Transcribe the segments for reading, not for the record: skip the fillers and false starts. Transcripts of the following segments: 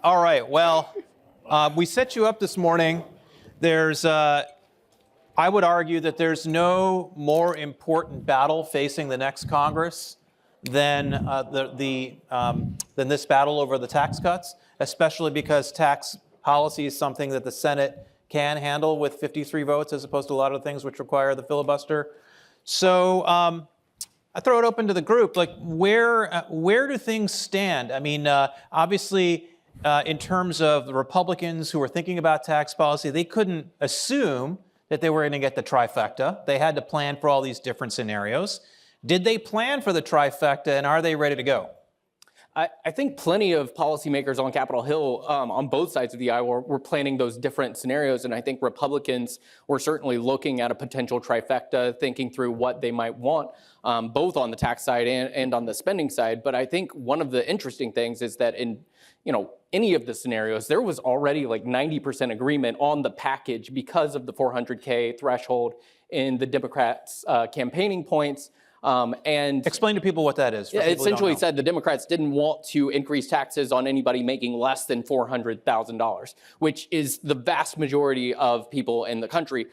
All right, well, we set you up this morning. I would argue that there's no more important battle facing the next Congress than this battle over the tax cuts, especially because tax policy is something that the Senate can handle with 53 votes as opposed to a lot of things which require the filibuster. So I throw it open to the group. Like, where do things stand? I mean, obviously, in terms of the Republicans who were thinking about tax policy, they couldn't assume that they were going to get the trifecta. They had to plan for all these different scenarios. Did they plan for the trifecta, and are they ready to go? I think plenty of policymakers on Capitol Hill on both sides of the aisle were planning those different scenarios, and I think Republicans were certainly looking at a potential trifecta, thinking through what they might want, both on the tax side and on the spending side. But I think one of the interesting things is that in any of the scenarios, there was already like 90% agreement on the package because of the 400K threshold in the Democrats' campaigning points. And explain to people what that is. It essentially said the Democrats didn't want to increase taxes on anybody making less than $400,000, which is the vast majority of people in the country.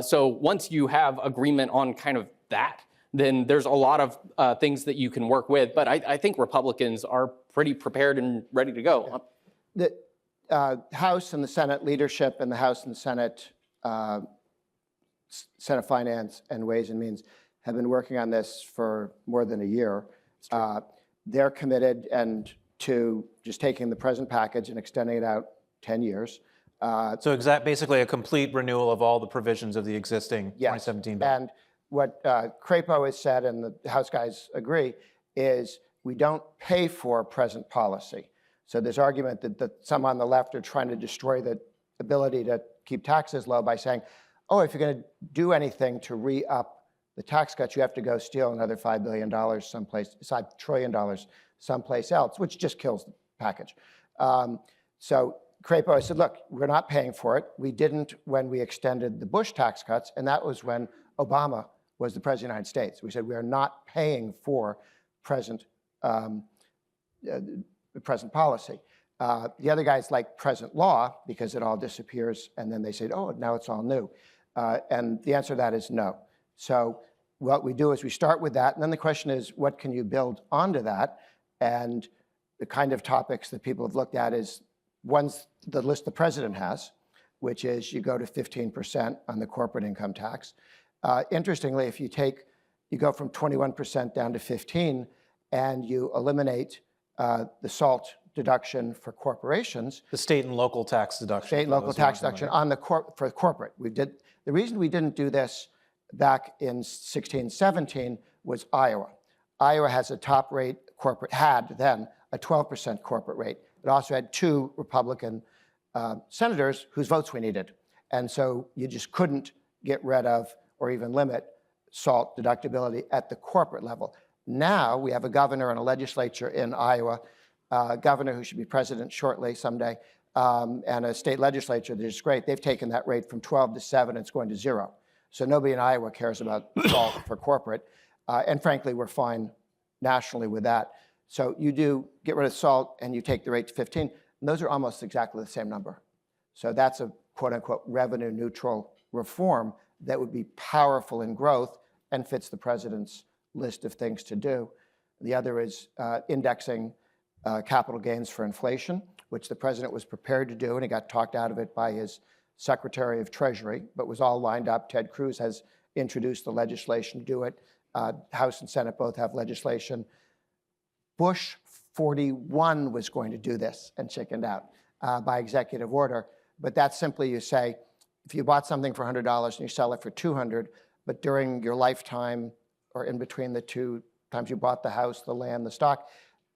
So once you have agreement on kind of that, then there's a lot of things that you can work with. But I think Republicans are pretty prepared and ready to go. The House and the Senate leadership and the House and the Senate Finance and Ways and Means have been working on this for more than a year. They're committed to just taking the present package and extending it out 10 years. So basically a complete renewal of all the provisions of the existing 2017 bill. And what Crapo has said, and the House guys agree, is we don't pay for present policy. So there's argument that some on the left are trying to destroy the ability to keep taxes low by saying, oh, if you're going to do anything to re-up the tax cuts, you have to go steal another $5 billion someplace, $5 trillion someplace else, which just kills the package. So Crapo said, look, we're not paying for it. We didn't when we extended the Bush tax cuts, and that was when Obama was the president of the United States. We said we are not paying for present policy. The other guys like present law because it all disappears, and then they say, oh, now it's all new. And the answer to that is no. So what we do is we start with that, and then the question is, what can you build onto that? And the kind of topics that people have looked at is one's the list the president has, which is you go to 15% on the corporate income tax. Interestingly, if you go from 21% down to 15%, and you eliminate the SALT deduction for corporations. The state and local tax deduction. State and local tax deduction on for corporate. The reason we didn't do this back in 16-17 was Iowa. Iowa has a top rate had then a 12% corporate rate. It also had 2 Republican senators whose votes we needed. And so you just couldn't get rid of or even limit SALT deductibility at the corporate level. Now we have a governor and a legislature in Iowa, governor who should be president shortly someday, and a state legislature that is great. They've taken that rate from 12 to 7, it's going to 0. So nobody in Iowa cares about SALT for corporate. And frankly, we're fine nationally with that. So you do get rid of SALT and you take the rate to 15, and those are almost exactly the same number. So that's a quote unquote revenue neutral reform that would be powerful in growth and fits the president's list of things to do. The other is indexing capital gains for inflation, which the president was prepared to do, and he got talked out of it by his Secretary of Treasury, but was all lined up. Ted Cruz has introduced the legislation to do it. House and Senate both have legislation. Bush 41 was going to do this and chickened out by executive order. But that's simply, you say, if you bought something for $100 and you sell it for $200, but during your lifetime or in between the 2 times you bought the house, the land, the stock,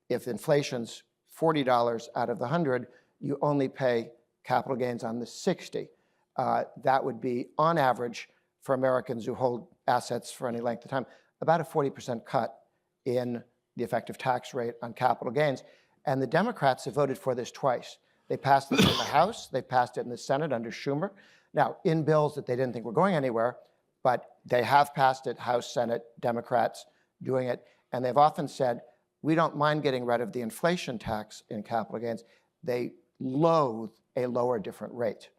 if inflation's $40 out of the 100, you only pay capital gains on the 60. That would be, on average, for Americans who hold assets for any length of time, about a 40% cut in the effective tax rate on capital gains. And the Democrats have voted for this twice. They passed it in the House, they passed it in the Senate under Schumer. Now, in bills that they didn't think were going anywhere, but they have passed it, House, Senate, Democrats doing it. And they've often said, we don't mind getting rid of the inflation tax in capital gains. They loathe a lower different rate.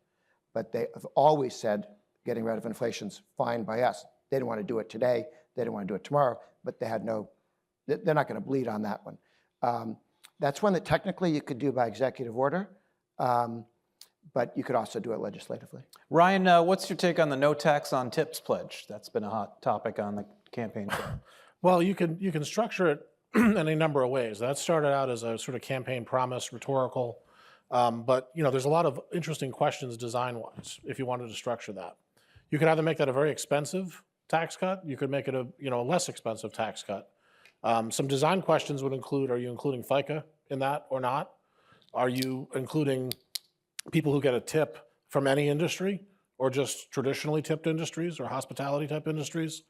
But they have always said getting rid of inflation's fine by us. They didn't want to do it today. They didn't want to do it tomorrow, but they're not going to bleed on that one. That's one that technically you could do by executive order, but you could also do it legislatively. Ryan, what's your take on the no tax on tips pledge? That's been a hot topic on the campaign trail. Well, you can structure it in a number of ways. That started out as a sort of campaign promise, rhetorical, but there's a lot of interesting questions design-wise if you wanted to structure that. You could either make that a very expensive tax cut. You could make it a less expensive tax cut. Some design questions would include: are you including FICA in that or not? Are you including people who get a tip from any industry, or just traditionally tipped industries or hospitality type industries?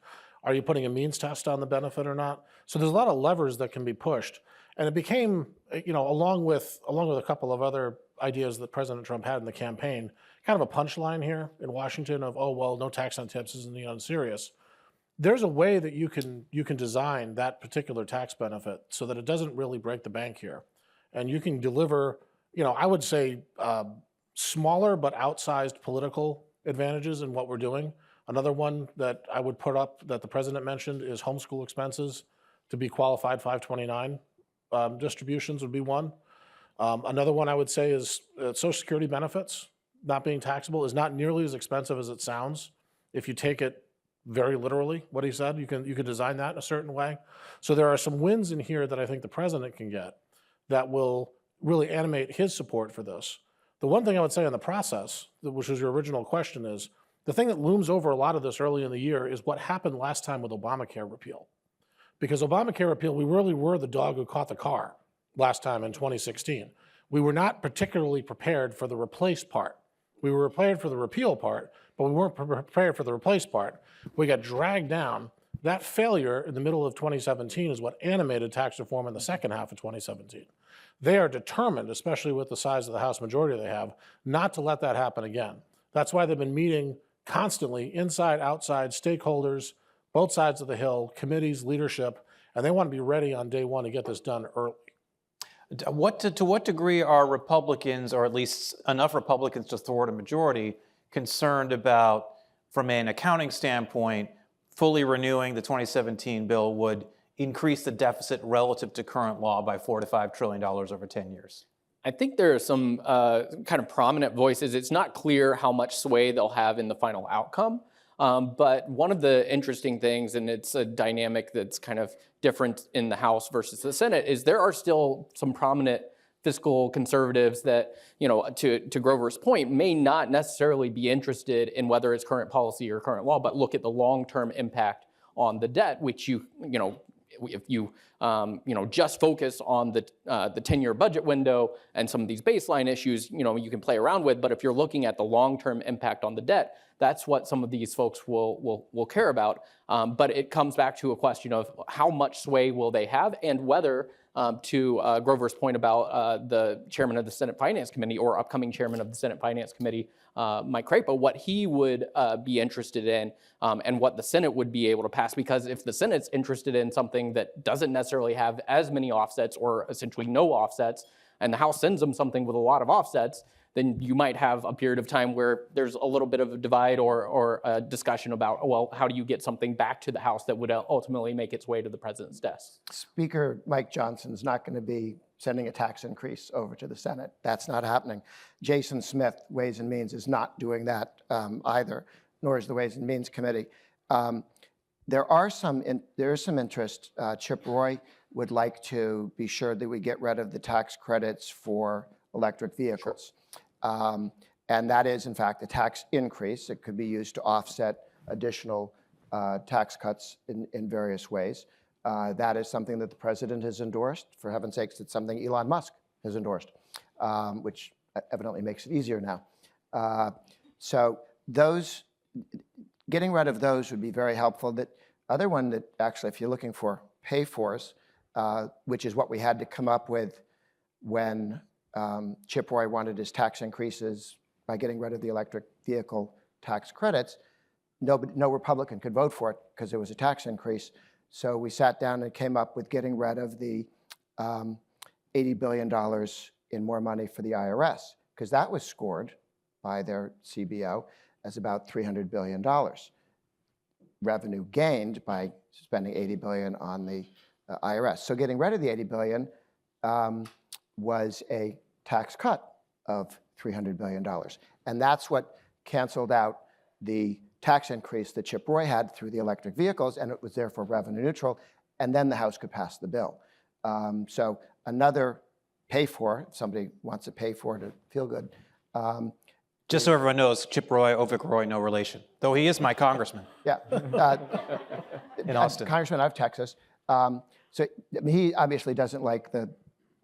Are you putting a means test on the benefit or not? So there's a lot of levers that can be pushed. And it became, along with a couple of other ideas that President Trump had in the campaign, kind of a punchline here in Washington of, oh, well, no tax on tips isn't unserious. There's a way that you can design that particular tax benefit so that it doesn't really break the bank here. And you can deliver, I would say, smaller but outsized political advantages in what we're doing. Another one that I would put up that the president mentioned is homeschool expenses to be qualified 529 distributions would be one. Another one I would say is Social Security benefits not being taxable is not nearly as expensive as it sounds. If you take it very literally, what he said, you can design that in a certain way. So there are some wins in here that I think the president can get that will really animate his support for this. The one thing I would say on the process, which was your original question, is the thing that looms over a lot of this early in the year is what happened last time with Obamacare repeal. Because Obamacare repeal, we really were the dog who caught the car last time in 2016. We were not particularly prepared for the replace part. We were prepared for the repeal part, but we weren't prepared for the replace part. We got dragged down. That failure in the middle of 2017 is what animated tax reform in the second half of 2017. They are determined, especially with the size of the House majority they have, not to let that happen again. That's why they've been meeting constantly, inside, outside, stakeholders, both sides of the Hill, committees, leadership, and they want to be ready on day one to get this done early. To what degree are Republicans, or at least enough Republicans to thwart a majority, concerned about, from an accounting standpoint, fully renewing the 2017 bill would increase the deficit relative to current law by $4 to $5 trillion over 10 years? I think there are some kind of prominent voices. It's not clear how much sway they'll have in the final outcome. But one of the interesting things, and it's a dynamic that's kind of different in the House versus the Senate, is there are still some prominent fiscal conservatives that, to Grover's point, may not necessarily be interested in whether it's current policy or current law, but look at the long-term impact on the debt, which if you just focus on the 10-year budget window and some of these baseline issues, you can play around with. But if you're looking at the long-term impact on the debt, that's what some of these folks will care about. But it comes back to a question of how much sway will they have, and whether, to Grover's point about the chairman of the Senate Finance Committee, or upcoming chairman of the Senate Finance Committee, Mike Crapo, what he would be interested in, and what the Senate would be able to pass. Because if the Senate's interested in something that doesn't necessarily have as many offsets, or essentially no offsets, and the House sends them something with a lot of offsets, then you might have a period of time where there's a little bit of a divide or a discussion about, well, how do you get something back to the House that would ultimately make its way to the president's desk? Speaker Mike Johnson's not going to be sending a tax increase over to the Senate. That's not happening. Jason Smith, Ways and Means, is not doing that either, nor is the Ways and Means Committee. There is some interest. Chip Roy would like to be sure that we get rid of the tax credits for electric vehicles. Sure. And that is, in fact, a tax increase. It could be used to offset additional tax cuts in various ways. That is something that the president has endorsed. For heaven's sakes, it's something Elon Musk has endorsed, which evidently makes it easier now. So getting rid of those would be very helpful. The other one that actually, if you're looking for pay-fors, which is what we had to come up with when Chip Roy wanted his tax increases by getting rid of the electric vehicle tax credits, no Republican could vote for it because it was a tax increase. So we sat down and came up with getting rid of the $80 billion in more money for the IRS, because that was scored by their CBO as about $300 billion. Revenue gained by spending $80 billion on the IRS. So getting rid of the $80 billion was a tax cut of $300 billion. And that's what canceled out the tax increase that Chip Roy had through the electric vehicles, and it was therefore revenue neutral, and then the House could pass the bill. So another pay for, if somebody wants to pay for to feel good. Just so everyone knows, Chip Roy, Avik Roy, no relation, though he is my congressman Yeah. in Austin. Congressman of Texas. So he obviously doesn't like the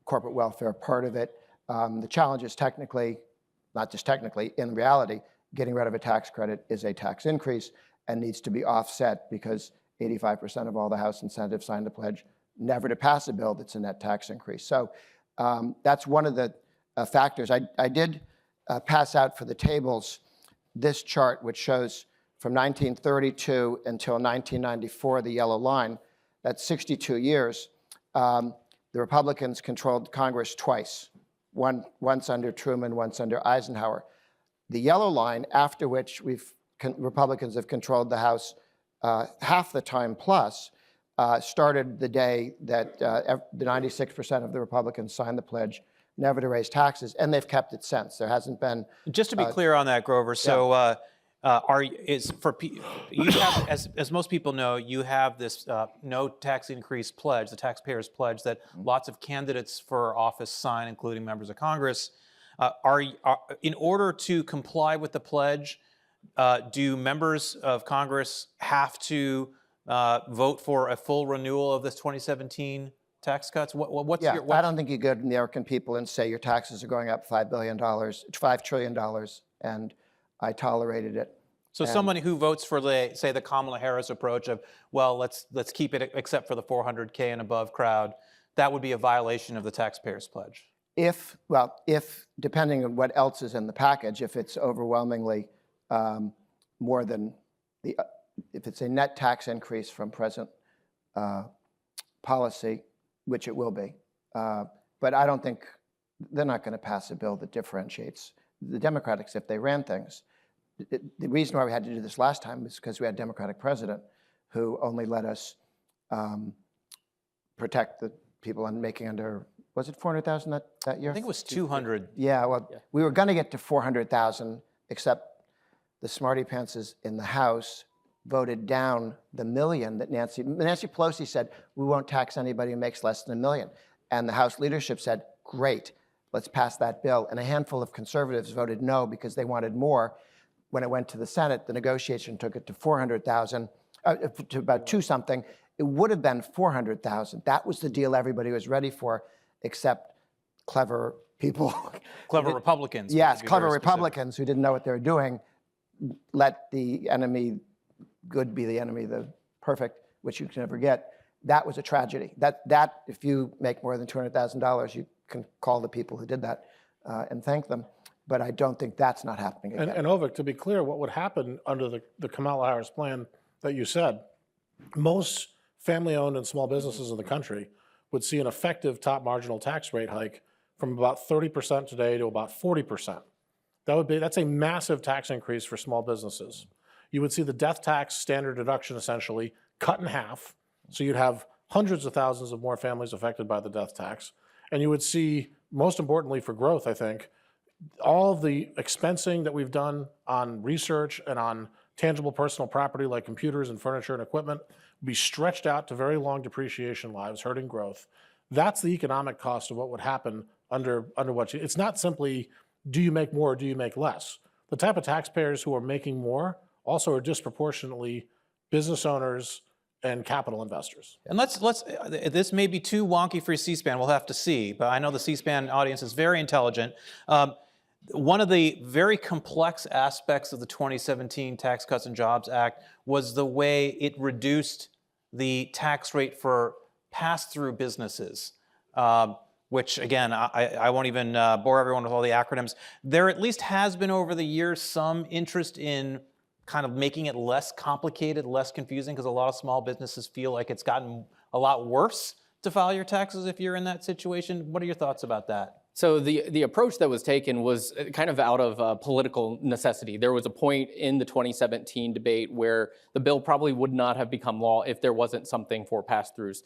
corporate welfare part of it. The challenge is technically, not just technically, in reality, getting rid of a tax credit is a tax increase and needs to be offset because 85% of all the House incentives signed the pledge never to pass a bill that's a net tax increase. So that's one of the factors. I did pass out for the tables this chart, which shows from 1932 until 1994, the yellow line, that's 62 years. The Republicans controlled Congress twice, once under Truman, once under Eisenhower. The yellow line, after which Republicans have controlled the House half the time plus, started the day that the 96% of the Republicans signed the pledge never to raise taxes, and they've kept it since. There hasn't been. Just to be clear on that, Grover, so you have, as most people know, you have this no tax increase pledge, the taxpayers pledge that lots of candidates for office sign, including members of Congress. In order to comply with the pledge, do members of Congress have to vote for a full renewal of this 2017 tax cuts? What's Yeah, your, I don't think you go to the American people and say your taxes are going up $5 trillion, and I tolerated it. So somebody who votes for say the Kamala Harris approach of, well, let's keep it except for the 400K and above crowd, that would be a violation of the taxpayers pledge. If depending on what else is in the package, if it's overwhelmingly more than if it's a net tax increase from present policy, which it will be, but I don't think they're not going to pass a bill that differentiates. The Democrats, if they ran things, the reason why we had to do this last time is because we had a Democratic president who only let us protect the people making under, was it 400,000 that year? I think it was 200. Yeah, well, we were going to get to 400,000, except the smarty pantses in the House voted down the million that Nancy Pelosi said, we won't tax anybody who makes less than $1 million. And the House leadership said, great, let's pass that bill. And a handful of conservatives voted no because they wanted more. When it went to the Senate, the negotiation took it to 400,000, to about 2-something. It would have been 400,000. That was the deal everybody was ready for, except clever people. Clever Republicans. Yes, clever Republicans who didn't know what they were doing, let the enemy good be the enemy, the perfect, which you can never get. That was a tragedy. That if you make more than $200,000, you can call the people who did that and thank them. But I don't think that's not happening again. And Avik, to be clear, what would happen under the Kamala Harris plan that you said, most family-owned and small businesses in the country would see an effective top marginal tax rate hike from about 30% today to about 40%. That's a massive tax increase for small businesses. You would see the death tax standard deduction essentially cut in half. So you'd have hundreds of thousands of more families affected by the death tax. And you would see, most importantly for growth, I think, all of the expensing that we've done on research and on tangible personal property like computers and furniture and equipment would be stretched out to very long depreciation lives, hurting growth. That's the economic cost of what would happen under what it's not simply, do you make more or do you make less? The type of taxpayers who are making more also are disproportionately business owners and capital investors. And this may be too wonky for C-SPAN, we'll have to see, but I know the C-SPAN audience is very intelligent. One of the very complex aspects of the 2017 Tax Cuts and Jobs Act was the way it reduced the tax rate for pass-through businesses, which again, I won't even bore everyone with all the acronyms. There at least has been over the years some interest in kind of making it less complicated, less confusing, because a lot of small businesses feel like it's gotten a lot worse to file your taxes if you're in that situation. What are your thoughts about that? So the approach that was taken was kind of out of political necessity. There was a point in the 2017 debate where the bill probably would not have become law if there wasn't something for pass-throughs.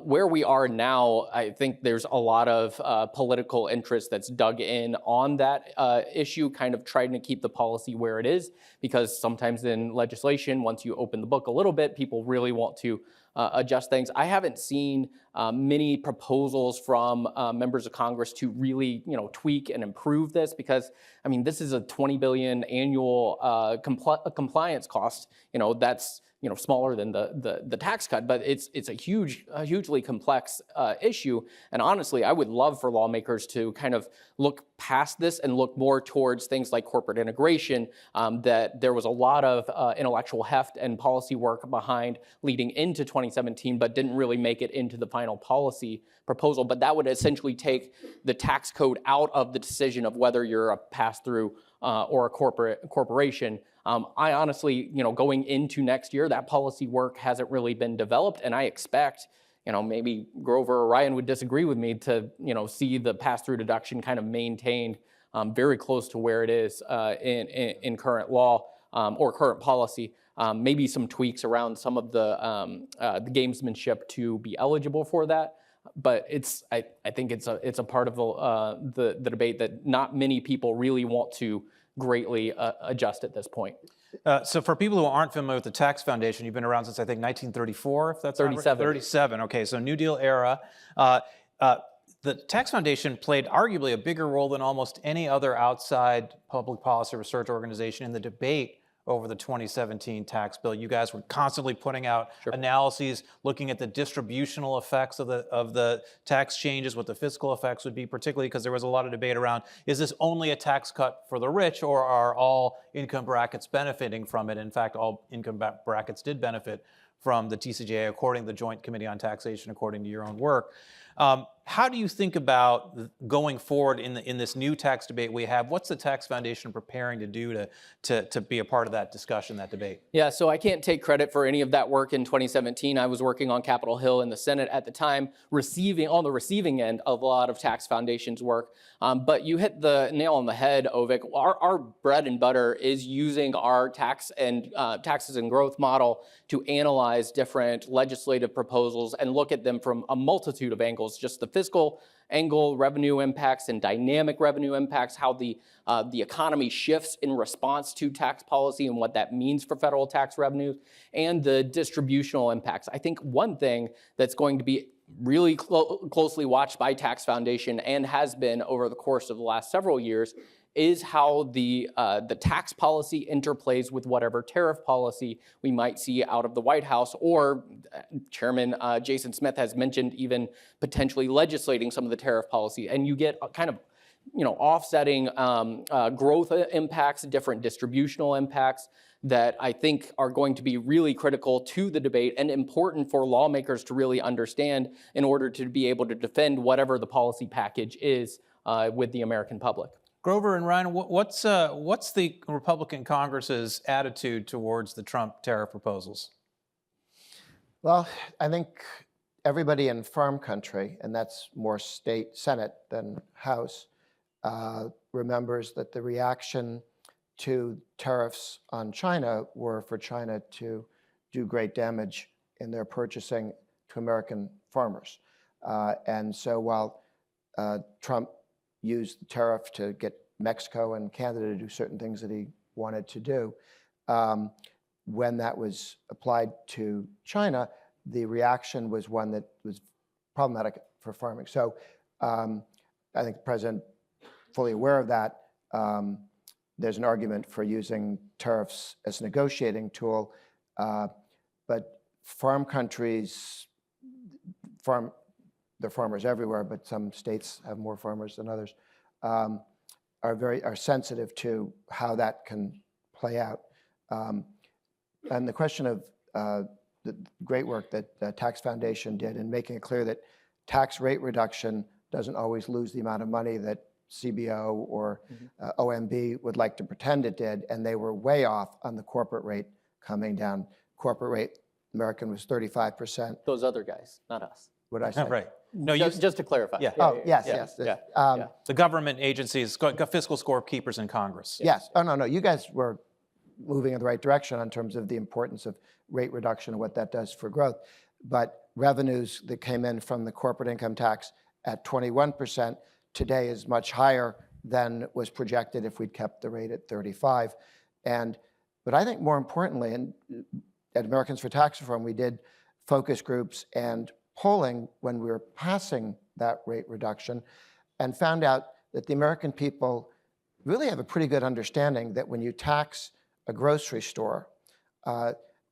Where we are now, I think there's a lot of political interest that's dug in on that issue, kind of trying to keep the policy where it is, because sometimes in legislation, once you open the book a little bit, people really want to adjust things. I haven't seen many proposals from members of Congress to really, tweak and improve this, because I mean, this is a $20 billion annual compliance cost. That's smaller than the tax cut, but it's a hugely complex issue. And honestly, I would love for lawmakers to kind of look past this and look more towards things like corporate integration, that there was a lot of intellectual heft and policy work behind leading into 2017, but didn't really make it into the final policy proposal. But that would essentially take the tax code out of the decision of whether you're a pass-through or a corporation. I honestly, going into next year, that policy work hasn't really been developed, and I expect, maybe Grover or Ryan would disagree with me, to, see the pass-through deduction kind of maintained very close to where it is in current law or current policy. Maybe some tweaks around some of the gamesmanship to be eligible for that. But I think it's a part of the debate that not many people really want to greatly adjust at this point. So for people who aren't familiar with the Tax Foundation, you've been around since, I think, 1934, if that's 37. 37, okay, so New Deal era. The Tax Foundation played arguably a bigger role than almost any other outside public policy research organization in the debate over the 2017 tax bill. You guys were constantly putting out analyses, looking at the distributional effects of the tax changes, what the fiscal effects would be, particularly because there was a lot of debate around, is this only a tax cut for the rich, or are all income brackets benefiting from it? In fact, all income brackets did benefit from the TCJA, according to the Joint Committee on Taxation, according to your own work. How do you think about going forward in this new tax debate we have? What's the Tax Foundation preparing to do to be a part of that discussion, that debate? Yeah, so I can't take credit for any of that work in 2017. I was working on Capitol Hill in the Senate at the time, on the receiving end of a lot of Tax Foundation's work. But you hit the nail on the head, Avik. Our bread and butter is using our taxes and growth model to analyze different legislative proposals and look at them from a multitude of angles, just the fiscal angle, revenue impacts, and dynamic revenue impacts, how the economy shifts in response to tax policy and what that means for federal tax revenues, and the distributional impacts. I think one thing that's going to be really closely watched by Tax Foundation, and has been over the course of the last several years, is how the tax policy interplays with whatever tariff policy we might see out of the White House, or Chairman Jason Smith has mentioned even potentially legislating some of the tariff policy. And you get kind of offsetting growth impacts, different distributional impacts that I think are going to be really critical to the debate and important for lawmakers to really understand in order to be able to defend whatever the policy package is with the American public. Grover and Ryan, what's the Republican Congress's attitude towards the Trump tariff proposals? Well, I think everybody in farm country, and that's more state Senate than House, remembers that the reaction to tariffs on China were for China to do great damage in their purchasing to American farmers. And so while Trump used the tariff to get Mexico and Canada to do certain things that he wanted to do, when that was applied to China, the reaction was one that was problematic for farming. So I think the president fully aware of that. There's an argument for using tariffs as a negotiating tool, but farm countries, there are farmers everywhere, but some states have more farmers than others, are sensitive to how that can play out. And the question of the great work that the Tax Foundation did in making it clear that tax rate reduction doesn't always lose the amount of money that CBO or OMB would like to pretend it did, and they were way off on the corporate rate coming down. Corporate rate, American was 35%. Those other guys, not us. What did I say? Right. No, you, Just to clarify. Yeah. Oh, yes, yes. the government agencies, fiscal scorekeepers in Congress. Yes. Oh, no. You guys were moving in the right direction in terms of the importance of rate reduction and what that does for growth. But revenues that came in from the corporate income tax at 21% today is much higher than was projected if we'd kept the rate at 35. But I think more importantly, and at Americans for Tax Reform, we did focus groups and polling when we were passing that rate reduction and found out that the American people really have a pretty good understanding that when you tax a grocery store,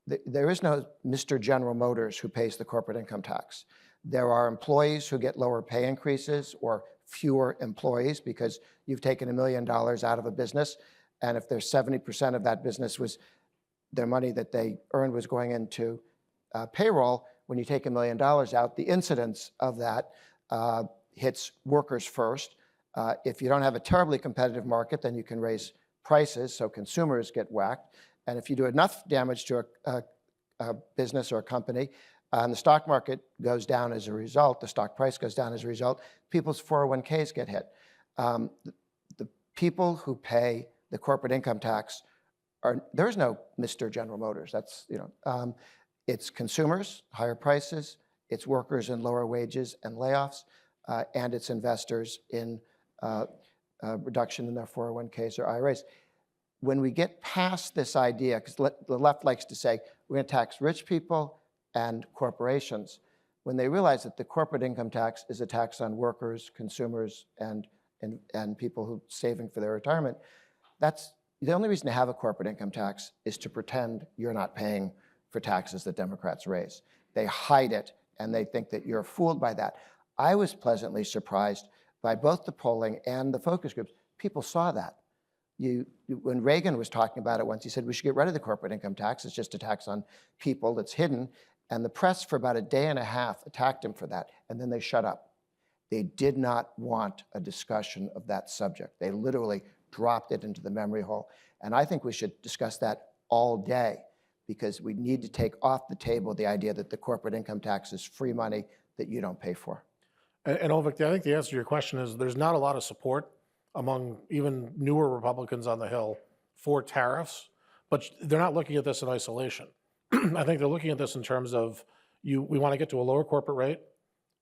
there is no Mr. General Motors who pays the corporate income tax. There are employees who get lower pay increases or fewer employees because you've taken $1 million out of a business. And if there's 70% of that business was their money that they earned was going into payroll, when you take $1 million out, the incidence of that hits workers first. If you don't have a terribly competitive market, then you can raise prices so consumers get whacked. And if you do enough damage to a business or a company, and the stock market goes down as a result, the stock price goes down as a result, people's 401ks get hit. The people who pay the corporate income tax there's no Mr. General Motors. That's, it's consumers, higher prices, it's workers in lower wages and layoffs, and it's investors in reduction in their 401ks or IRAs. When we get past this idea, because the left likes to say, we're going to tax rich people and corporations, when they realize that the corporate income tax is a tax on workers, consumers, and people who are saving for their retirement, that's the only reason to have a corporate income tax is to pretend you're not paying for taxes that Democrats raise. They hide it, and they think that you're fooled by that. I was pleasantly surprised by both the polling and the focus groups. People saw that. When Reagan was talking about it once, he said we should get rid of the corporate income tax. It's just a tax on people that's hidden. And the press for about a day and a half attacked him for that, and then they shut up. They did not want a discussion of that subject. They literally dropped it into the memory hole. And I think we should discuss that all day, because we need to take off the table the idea that the corporate income tax is free money that you don't pay for. And Avik, I think the answer to your question is there's not a lot of support among even newer Republicans on the Hill for tariffs, but they're not looking at this in isolation. I think they're looking at this in terms of we want to get to a lower corporate rate.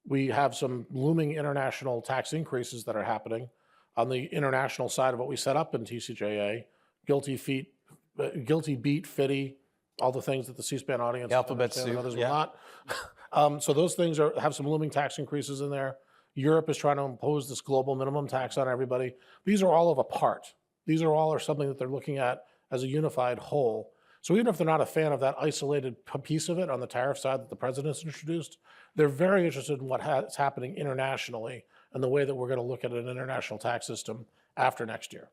We have some looming international tax increases that are happening on the international side of what we set up in TCJA, guilty beat, FIDI, all the things that the C-SPAN audience Alphabet soup, and others yeah. will not. So those things have some looming tax increases in there. Europe is trying to impose this global minimum tax on everybody. These are all of a part. These are all something that they're looking at as a unified whole. So even if they're not a fan of that isolated piece of it on the tariff side that the president's introduced, they're very interested in what's happening internationally and the way that we're going to look at an international tax system after next year.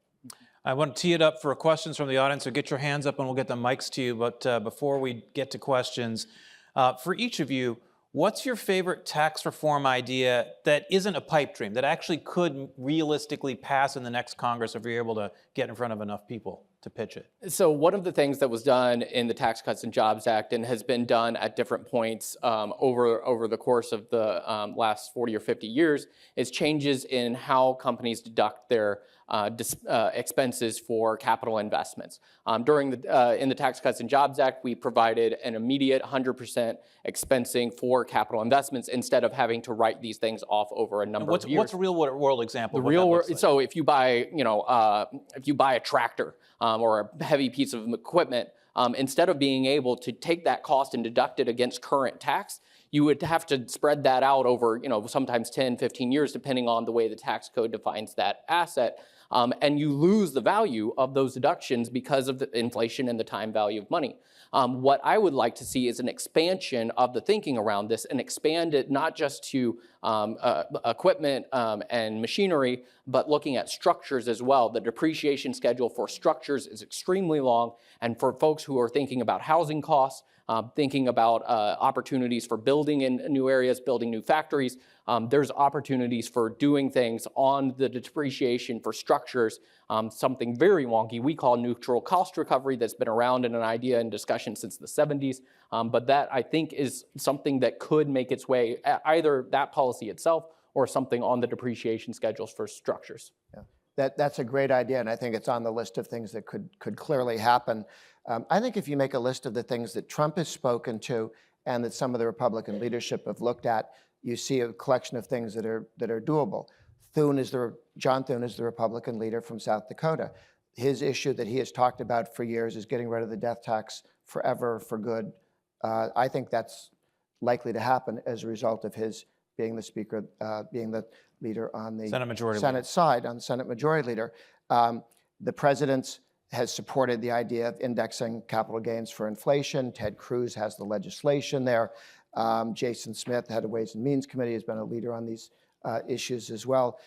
I want to tee it up for questions from the audience, so get your hands up and we'll get the mics to you. But before we get to questions, for each of you, what's your favorite tax reform idea that isn't a pipe dream, that actually could realistically pass in the next Congress if you're able to get in front of enough people to pitch it? So one of the things that was done in the Tax Cuts and Jobs Act and has been done at different points over the course of the last 40 or 50 years is changes in how companies deduct their expenses for capital investments. In the Tax Cuts and Jobs Act, we provided an immediate 100% expensing for capital investments instead of having to write these things off over a number of years. What's a real world example? The real world. So if you buy, if you buy a tractor or a heavy piece of equipment, instead of being able to take that cost and deduct it against current tax, you would have to spread that out over, sometimes 10, 15 years, depending on the way the tax code defines that asset. And you lose the value of those deductions because of the inflation and the time value of money. What I would like to see is an expansion of the thinking around this and expand it not just to equipment and machinery, but looking at structures as well. The depreciation schedule for structures is extremely long, and for folks who are thinking about housing costs, thinking about opportunities for building in new areas, building new factories, there's opportunities for doing things on the depreciation for structures structures something very wonky we call neutral cost recovery that's been around in an idea and discussion since the 70s. But that, I think, is something that could make its way, either that policy itself or something on the depreciation schedules for structures. Yeah. That's a great idea, and I think it's on the list of things that could clearly happen. I think if you make a list of the things that Trump has spoken to and that some of the Republican leadership have looked at, you see a collection of things that are doable. John Thune is the Republican leader from South Dakota. His issue that he has talked about for years is getting rid of the death tax forever, for good. I think that's likely to happen as a result of his being the speaker, being the leader on the Senate side, on the Senate Majority Leader. The president has supported the idea of indexing capital gains for inflation. Ted Cruz has the legislation there. Jason Smith, head of Ways and Means Committee, has been a leader on these issues as well.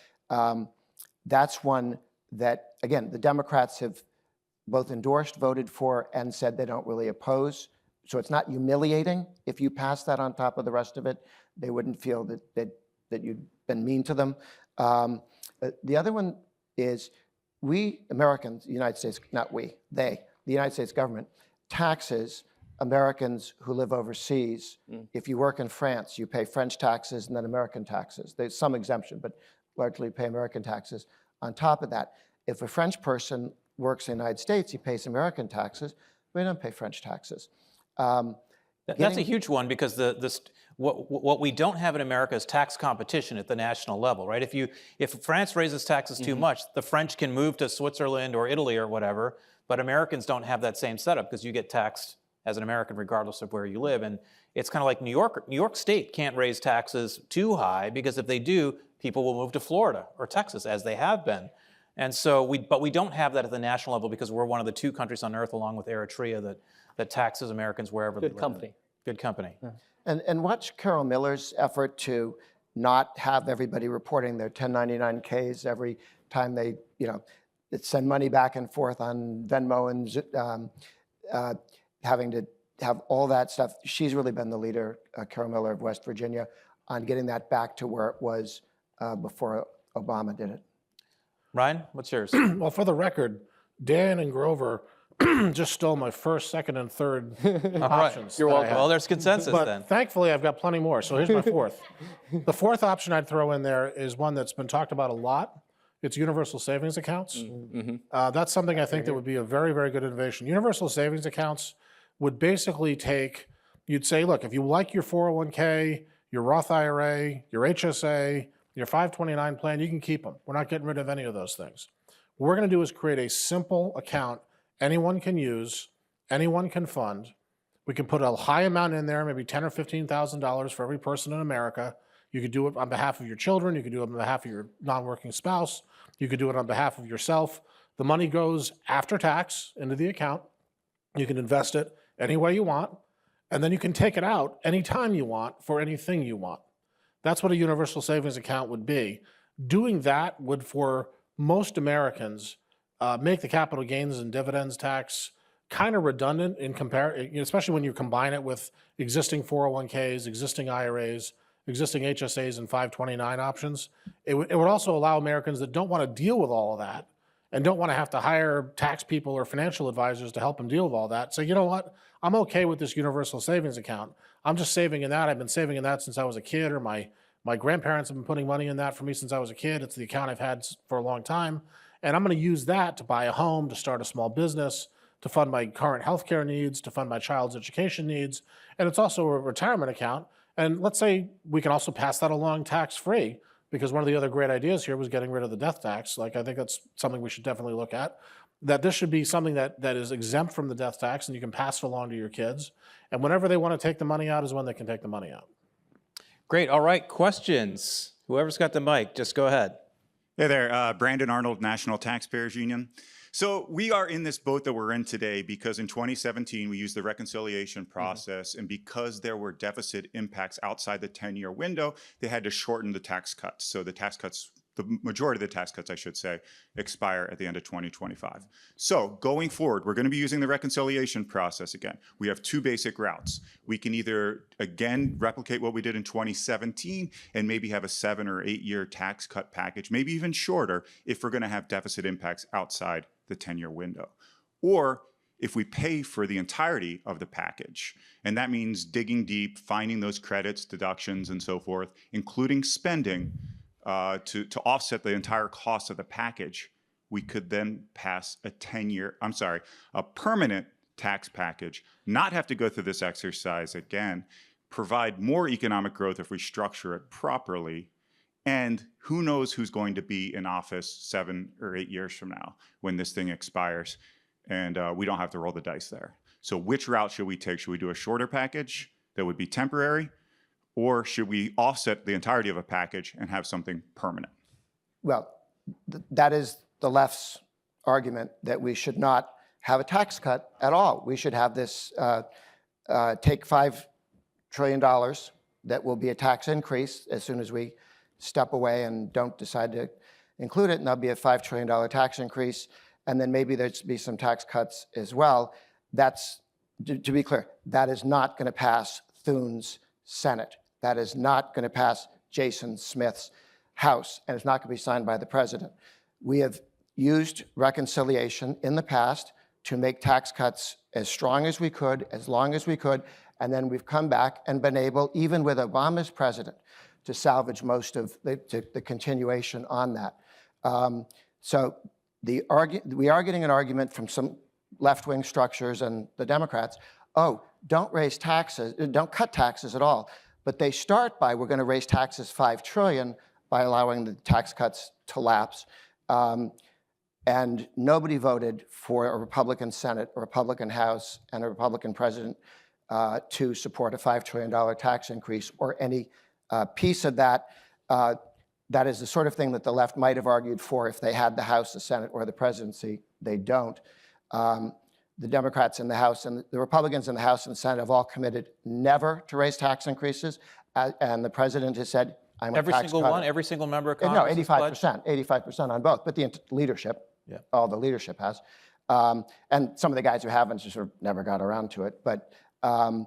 That's one that, again, the Democrats have both endorsed, voted for, and said they don't really oppose. So it's not humiliating if you pass that on top of the rest of it. They wouldn't feel that you'd been mean to them. The other one is we Americans, the United States, not we, the United States government, taxes Americans who live overseas. If you work in France, you pay French taxes and then American taxes. There's some exemption, but largely pay American taxes. On top of that, if a French person works in the United States, he pays American taxes. We don't pay French taxes. That's a huge one, because what we don't have in America is tax competition at the national level, right? If France raises taxes too much, the French can move to Switzerland or Italy or whatever, but Americans don't have that same setup because you get taxed as an American regardless of where you live. And it's kind of like New York State can't raise taxes too high, because if they do, people will move to Florida or Texas, as they have been. And so but we don't have that at the national level, because we're one of the 2 countries on earth, along with Eritrea, that taxes Americans wherever they live. Good company. Good company. Yeah. And watch Carol Miller's effort to not have everybody reporting their 1099-Ks every time they, send money back and forth on Venmo and having to have all that stuff. She's really been the leader, Carol Miller of West Virginia, on getting that back to where it was before Obama did it. Ryan, what's yours? Well, for the record, Dan and Grover just stole my first, second, and third options. You're welcome. Well, there's consensus But then. thankfully, I've got plenty more. So here's my fourth. The fourth option I'd throw in there is one that's been talked about a lot. It's universal savings accounts. That's something I think that would be a very, very good innovation. Universal savings accounts would basically you'd say, look, if you like your 401k, your Roth IRA, your HSA, your 529 plan, you can keep them. We're not getting rid of any of those things. What we're going to do is create a simple account anyone can use, anyone can fund. We can put a high amount in there, maybe $10,000 or $15,000 for every person in America. You could do it on behalf of your children. You could do it on behalf of your non-working spouse. You could do it on behalf of yourself. The money goes after tax into the account. You can invest it any way you want, and then you can take it out anytime you want for anything you want. That's what a universal savings account would be. Doing that would, for most Americans, make the capital gains and dividends tax kind of redundant especially when you combine it with existing 401ks, existing IRAs, existing HSAs and 529 options. It would also allow Americans that don't want to deal with all of that and don't want to have to hire tax people or financial advisors to help them deal with all that. So you know what? I'm okay with this universal savings account. I'm just saving in that. I've been saving in that since I was a kid, or my grandparents have been putting money in that for me since I was a kid. It's the account I've had for a long time. And I'm going to use that to buy a home, to start a small business, to fund my current healthcare needs, to fund my child's education needs. And it's also a retirement account. And let's say we can also pass that along tax-free, because one of the other great ideas here was getting rid of the death tax. I think that's something we should definitely look at, that this should be something that is exempt from the death tax, and you can pass it along to your kids. And whenever they want to take the money out is when they can take the money out. Great. All right. Questions? Whoever's got the mic, just go ahead. Hey there, Brandon Arnold, National Taxpayers Union. So we are in this boat that we're in today because in 2017, we used the reconciliation process, and because there were deficit impacts outside the 10-year window, they had to shorten the tax cuts. So the tax cuts the majority of the tax cuts, I should say, expire at the end of 2025. So going forward, we're going to be using the reconciliation process again. We have two basic routes. We can either, again, replicate what we did in 2017 and maybe have a 7 or 8 year tax cut package, maybe even shorter if we're going to have deficit impacts outside the 10-year window. Or if we pay for the entirety of the package, and that means digging deep, finding those credits, deductions, and so forth, including spending, to offset the entire cost of the package, we could then pass a permanent tax package, not have to go through this exercise again, provide more economic growth if we structure it properly, and who knows who's going to be in office 7 or 8 years from now when this thing expires, and we don't have to roll the dice there. So which route should we take? Should we do a shorter package that would be temporary? Or should we offset the entirety of a package and have something permanent? Well, that is the left's argument that we should not have a tax cut at all. We should have this, take $5 trillion that will be a tax increase as soon as we step away and don't decide to include it, and there'll be a $5 trillion tax increase, and then maybe there'd be some tax cuts as well. That's, to be clear, that is not going to pass Thune's Senate. That is not going to pass Jason Smith's House, and it's not going to be signed by the president. We have used reconciliation in the past to make tax cuts as strong as we could, as long as we could, and then we've come back and been able, even with Obama's president, to salvage most of the continuation on that. So we are getting an argument from some left-wing structures and the Democrats, oh, don't raise taxes, don't cut taxes at all. But they start by, we're going to raise taxes $5 trillion by allowing the tax cuts to lapse. And nobody voted for a Republican Senate, a Republican House, and a Republican president to support a $5 trillion tax increase or any piece of that. That is the sort of thing that the left might have argued for if they had the House, the Senate, or the presidency. They don't. The Democrats in the House and the Republicans in the House and the Senate have all committed never to raise tax increases. And the president has said, I'm a tax cutter. Every single one, every single member of No, Congress? 85% on both, but the leadership, all the leadership has. And some of the guys who haven't just sort of never got around to it. But no,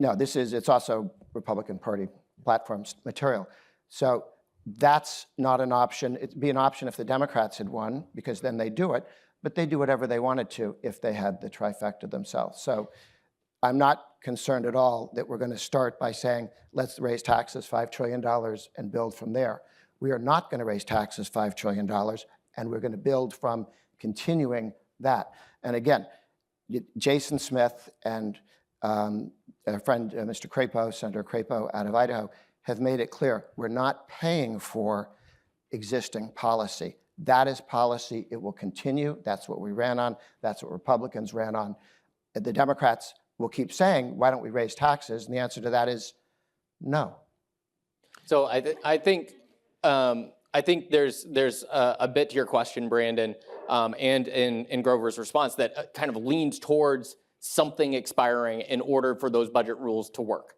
it's also Republican Party platforms material. So that's not an option. It'd be an option if the Democrats had won, because then they do it. But they do whatever they wanted to if they had the trifecta themselves. So I'm not concerned at all that we're going to start by saying, let's raise taxes $5 trillion and build from there. We are not going to raise taxes $5 trillion, and we're going to build from continuing that. And again, Jason Smith and a friend, Mr. Crapo, Senator Crapo out of Idaho, have made it clear we're not paying for existing policy. That is policy. It will continue. That's what we ran on. That's what Republicans ran on. The Democrats will keep saying, why don't we raise taxes? And the answer to that is no. So I think there's a bit to your question, Brandon, and in Grover's response that kind of leans towards something expiring in order for those budget rules to work,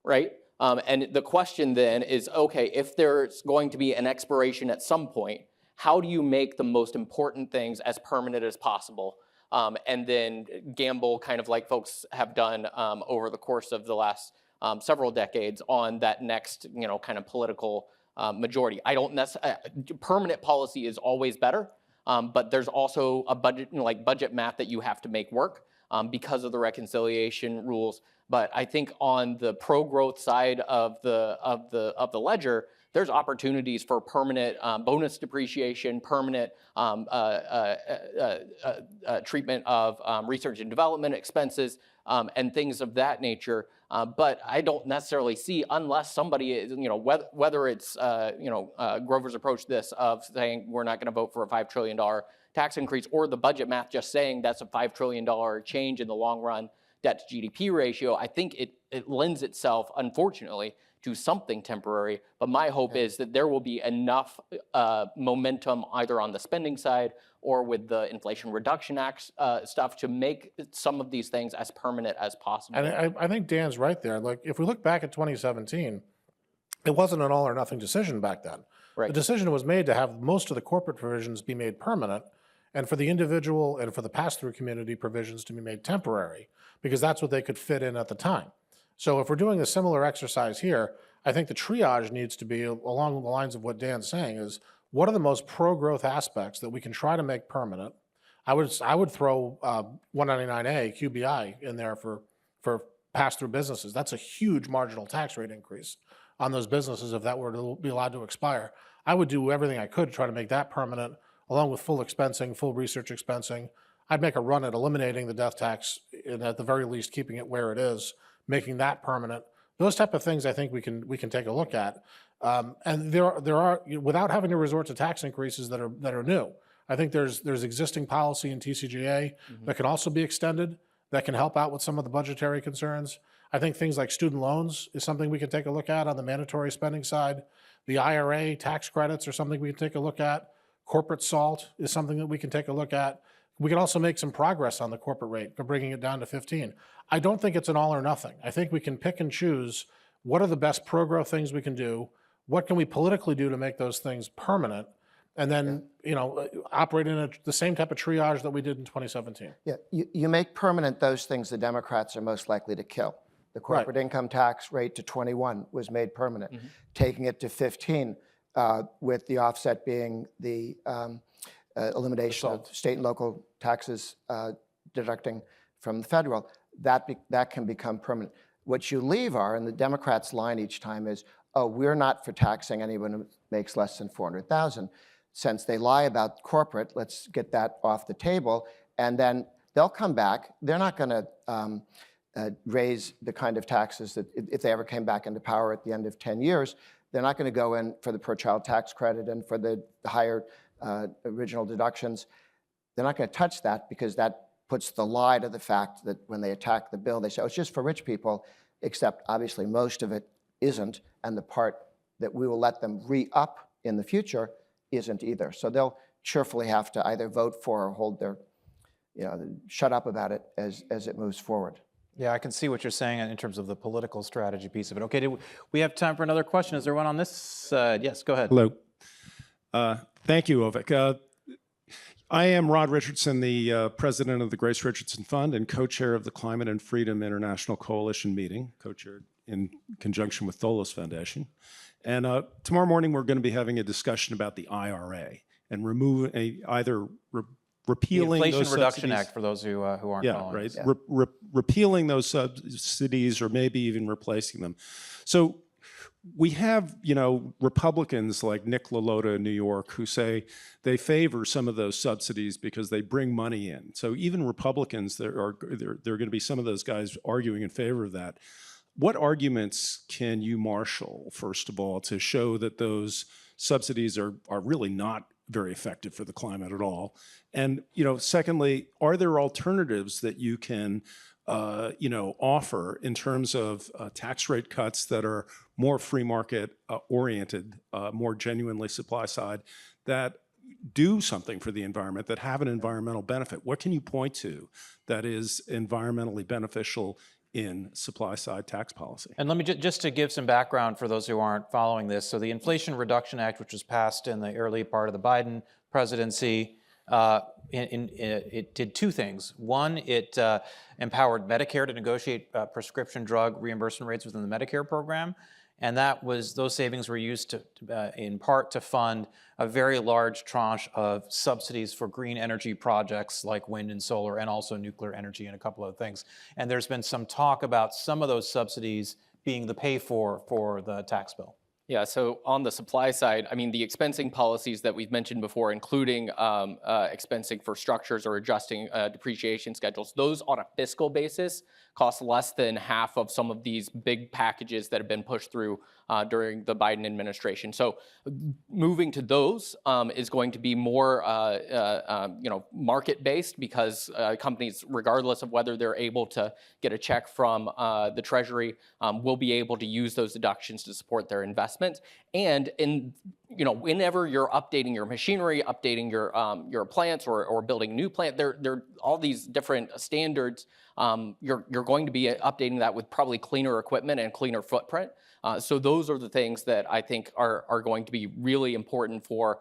right? And the question then is, okay, if there's going to be an expiration at some point, how do you make the most important things as permanent as possible? And then gamble, kind of like folks have done over the course of the last several decades on that next, kind of political majority. I don't necessarily, permanent policy is always better, but there's also a budget math that you have to make work because of the reconciliation rules. But I think on the pro-growth side of the ledger, there's opportunities for permanent bonus depreciation, permanent treatment of research and development expenses, and things of that nature. But I don't necessarily see, unless somebody is, whether it's, Grover's approach this of saying we're not going to vote for a $5 trillion tax increase, or the budget math just saying that's a $5 trillion change in the long run debt to GDP ratio. I think it lends itself, unfortunately, to something temporary. But my hope is that there will be enough momentum either on the spending side or with the Inflation Reduction Act stuff to make some of these things as permanent as possible. And I think Dan's right there. Like, if we look back at 2017, it wasn't an all or nothing decision back then. Right. The decision was made to have most of the corporate provisions be made permanent, and for the individual and for the pass-through community provisions to be made temporary, because that's what they could fit in at the time. So if we're doing a similar exercise here, I think the triage needs to be along the lines of what Dan's saying is, what are the most pro-growth aspects that we can try to make permanent? I would throw 199A, QBI in there for pass-through businesses. That's a huge marginal tax rate increase on those businesses if that were to be allowed to expire. I would do everything I could to try to make that permanent, along with full expensing, full research expensing. I'd make a run at eliminating the death tax, and at the very least keeping it where it is, making that permanent. Those type of things I think we can take a look at. And there are, without having to resort to tax increases that are new. I think there's existing policy in TCJA that can also be extended, that can help out with some of the budgetary concerns. I think things like student loans is something we can take a look at on the mandatory spending side. The IRA tax credits are something we can take a look at. Corporate SALT is something that we can take a look at. We can also make some progress on the corporate rate, bringing it down to 15. I don't think it's an all or nothing. I think we can pick and choose what are the best pro-growth things we can do, what can we politically do to make those things permanent, and then operate in the same type of triage that we did in 2017. Yeah, you make permanent those things the Democrats are most likely to kill. The corporate income tax rate to 21 was made permanent. Taking it to 15 with the offset being the elimination of state and local taxes deducting from the federal, that can become permanent. What you leave are, and the Democrats' line each time is, oh, we're not for taxing anyone who makes less than 400,000. Since they lie about corporate, let's get that off the table, and then they'll come back. They're not going to raise the kind of taxes that, if they ever came back into power at the end of 10 years, they're not going to go in for the per-child tax credit and for the higher original deductions. They're not going to touch that because that puts the lie to the fact that when they attack the bill, they say, oh, it's just for rich people, except obviously most of it isn't, and the part that we will let them re-up in the future isn't either. So they'll cheerfully have to either vote for or hold their, shut up about it as it moves forward. Yeah, I can see what you're saying in terms of the political strategy piece of it. Okay, we have time for another question. Is there one on this side? Yes, go ahead. Hello. Thank you, Avik. I am Rod Richardson, the president of the Grace Richardson Fund and co-chair of the Climate and Freedom International Coalition meeting, co-chaired in conjunction with Tholos Foundation. And tomorrow morning, we're going to be having a discussion about the IRA and repealing the Inflation those Reduction subsidies. Act, for those who aren't following. Yeah, right. this. Repealing those subsidies or maybe even replacing them. So we have, Republicans like Nick LaLota in New York who say they favor some of those subsidies because they bring money in. So even Republicans, there are going to be some of those guys arguing in favor of that. What arguments can you marshal, first of all, to show that those subsidies are really not very effective for the climate at all? And, secondly, are there alternatives that you can, offer in terms of tax rate cuts that are more free market oriented, more genuinely supply side, that do something for the environment, that have an environmental benefit? What can you point to that is environmentally beneficial in supply side tax policy? And let me just to give some background for those who aren't following this. So the Inflation Reduction Act, which was passed in the early part of the Biden presidency, it did two things. One, it empowered Medicare to negotiate prescription drug reimbursement rates within the Medicare program. And those savings were used in part to fund a very large tranche of subsidies for green energy projects like wind and solar, and also nuclear energy and a couple of things. And there's been some talk about some of those subsidies being the pay for the tax bill. Yeah, so on the supply side, I mean, the expensing policies that we've mentioned before, including expensing for structures or adjusting depreciation schedules, those on a fiscal basis cost less than half of some of these big packages that have been pushed through during the Biden administration. So moving to those is going to be more market-based, because companies, regardless of whether they're able to get a check from the Treasury, will be able to use those deductions to support their investment. And in whenever you're updating your machinery, updating your plants or building a new plant, there are all these different standards. You're going to be updating that with probably cleaner equipment and cleaner footprint. So those are the things that I think are going to be really important for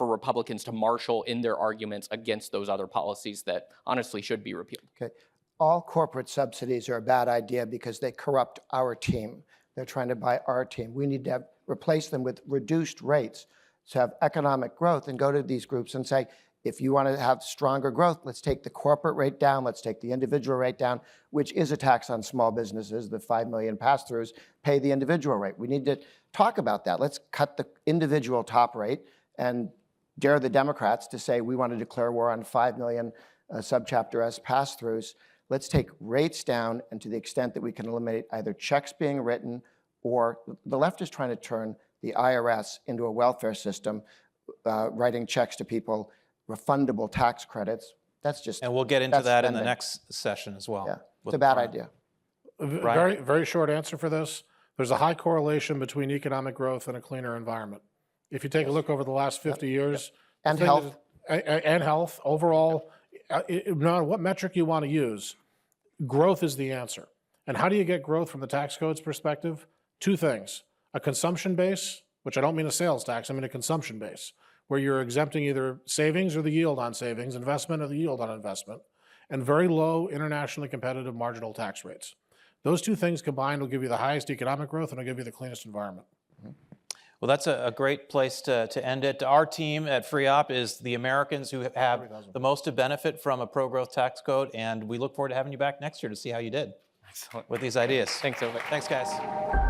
Republicans to marshal in their arguments against those other policies that honestly should be repealed. Okay. All corporate subsidies are a bad idea because they corrupt our team. They're trying to buy our team. We need to replace them with reduced rates to have economic growth, and go to these groups and say, if you want to have stronger growth, let's take the corporate rate down, let's take the individual rate down, which is a tax on small businesses, the 5 million pass-throughs, pay the individual rate. We need to talk about that. Let's cut the individual top rate and dare the Democrats to say we want to declare war on 5 million subchapter S pass-throughs. Let's take rates down, and to the extent that we can eliminate either checks being written, or the left is trying to turn the IRS into a welfare system, writing checks to people, refundable tax credits. That's just, And we'll get into that in the spending. next session as well. Yeah, with it's a bad Brian. idea. Very, very short answer for this. There's a high correlation between economic growth and a cleaner environment. If you take a look over the last 50 years. the And thing health. And health, overall, no matter what metric you want to use, growth is the answer. And how do you get growth from the tax code's perspective? Two things: a consumption base, which I don't mean a sales tax, I mean a consumption base, where you're exempting either savings or the yield on savings, investment or the yield on investment, and very low internationally competitive marginal tax rates. Those two things combined will give you the highest economic growth and will give you the cleanest environment. Well, that's a great place to end it. Our team at FREOPP is the Americans who have the most to benefit from a pro-growth tax code, and we look forward to having you back next year to see how you did with these ideas. Thanks, Avik. Thanks, guys.